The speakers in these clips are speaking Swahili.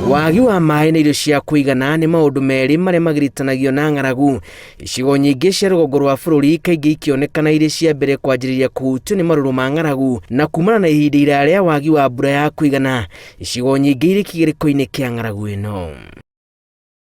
Wagi wa maĩ na irio cia kũigana nĩ maũndũ merĩ marĩa magiritanagio na ng'aragu. Icigo nyingĩ cia rũgongo rwa bũrũri kaingĩ ikĩonekana irĩ cia mbere kwanjĩrĩria kũhutio nĩ marũrũ ma ng'aragu na kumana na ihinda iraya wagi wa mbura ya kũigana. Icigo nyingĩ irĩ kĩgirĩko-inĩ kĩa ng'aragu ĩno.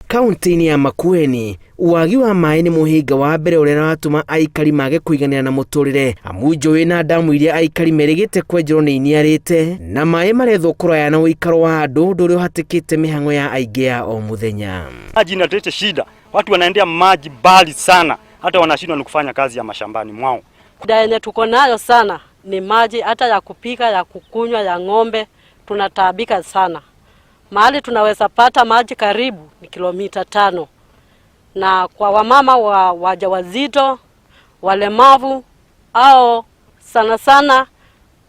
Kaunti-inĩ ya Makueni, wagi wa maĩ nĩ mũhĩnga wa mbere ũrĩa watũma Aikari mage kũiganĩra na mũtũrĩre. Amu njũĩ na damu iria Aikari merĩgĩte kwenjerwo nĩ iniarĩte na maĩ marethwo kũraya na ũikaro wa andũ, ũndũ ũrĩa ũhatĩkĩte mĩhang'o ya aingĩ ya o mũthenya. Maji inaleta shida, watu wanaendea maji mbali sana, hata wanashindwa ni kufanya kazi ya mashambani mwao. Shida yenye tuko nayo sana ni maji, hata ya kupika, ya kukunywa, ya ng'ombe, tunataabika sana. Mahali tunaweza pata maji karibu ni kilomita 5. Na kwa wamama wajawazito, walemavu au sana sana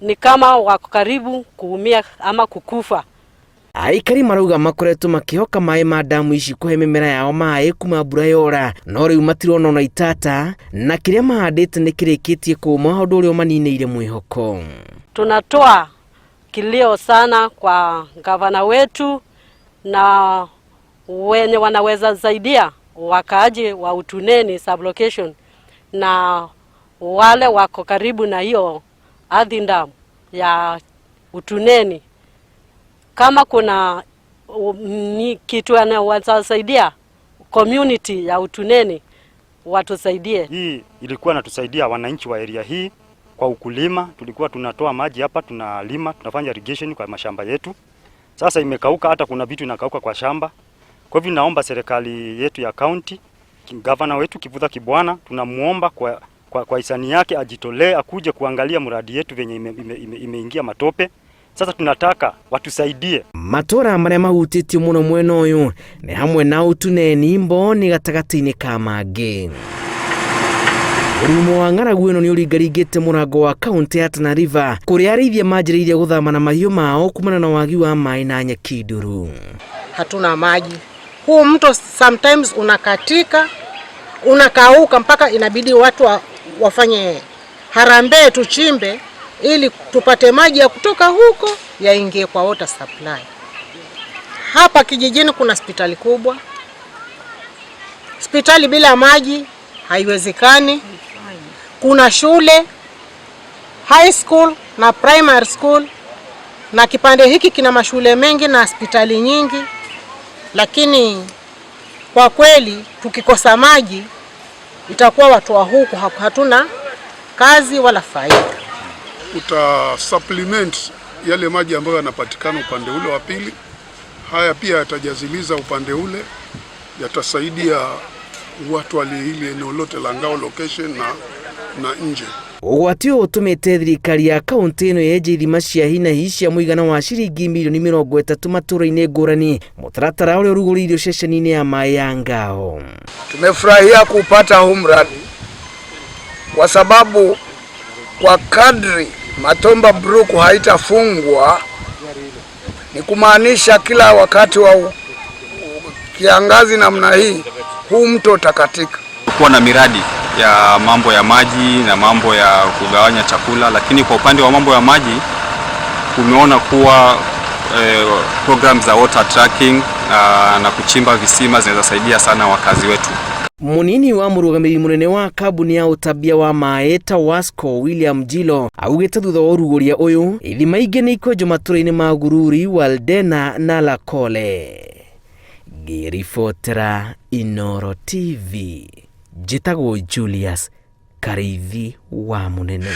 ni kama wako karibu kuumia ama kukufa. Aikari marauga makoretwo makihoka maĩ ma damu ici kũhe mĩmera yao maĩ kuma mbura yora, no rĩu matirona ona itata na kĩrĩa mahandĩte nĩ kĩrĩkĩtie kũũma, ũndũ ũrĩa ũmaninĩire mwĩhoko. Tunatoa kilio sana kwa gavana wetu na wenye wanaweza saidia wakaaji wa Utuneni sublocation na wale wako karibu na hiyo ardhi ndamu ya Utuneni. Kama kuna kitu wanawasaidia community ya Utuneni watusaidie. Hii ilikuwa natusaidia wananchi wa area hii kwa ukulima. Tulikuwa tunatoa maji hapa, tunalima, tunafanya irrigation kwa mashamba yetu. Sasa imekauka, hata kuna vitu inakauka kwa shamba. Kwa hivyo naomba serikali yetu ya county, gavana wetu Kivutha Kibwana, tunamuomba kwa hisani yake ajitolee akuje kuangalia mradi yetu venye imeingia matope. Sasa tunataka watusaidie. Matora marĩa mahutĩtio mũno mwena ũyũ nĩ hamwe na Utuneni, Mboni gatagatĩ-inĩ ka mangĩ. Mũrimũ wa ng'aragu ĩno nĩ ũringaringĩte mũrango wa kaunti ya Tana River, kũrĩa arĩithia manjĩrĩirie gũthama na mahiũ mao kumana na wagi wa maĩ na nyeki nduru. Hatuna maji. Huu mto sometimes unakatika, unakauka mpaka inabidi watu wafanye harambee tuchimbe ili tupate maji ya kutoka huko yaingie kwa water supply. Hapa kijijini kuna hospitali kubwa. Hospitali bila maji haiwezekani. Kuna shule, high school na primary school, na kipande hiki kina mashule mengi na hospitali nyingi. Lakini kwa kweli tukikosa maji itakuwa watu wa huku hatuna kazi wala faida. Supplement yale maji ambayo yanapatikana upande ule wa pili. Haya pia yatajaziliza upande ule, yatasaidia watu wali hili eneo lote la Ngao location na nje. Ũgwati ũyũ ũtũmĩte thirikari ya kaunti ĩno yenje ithima cia hi na hi cia mũigana wa ciringi milioni 30 matũũra-inĩ ngũrani, mũtaratara ũrĩa ũrugũririo ceceni-inĩ ya maĩ ya Ngao. Tumefurahia kupata huu mradi kwa sababu kwa kadri Matomba Brook haitafungwa, ni kumaanisha kila wakati wa kiangazi namna hii huu mto utakatika. Kuwa na miradi ya mambo ya maji na mambo ya kugawanya chakula, lakini kwa upande wa mambo ya maji tumeona kuwa programs za water tracking na kuchimba visima zinaweza saidia sana wakazi wetu. Munini wa mũrũgamĩrĩri mũnene wa kambuni ya ũtambia wa maĩ ta Wasco William Jilo augĩte thutha wa ũrugũria ũyũ ithima ingĩ nĩ ikwenjwo matũũra-inĩ ma Gururi, Waldena na Lakole. Ngĩribotera Inooro TV, njĩtagwo Julius Karĩithi wa Mũnene.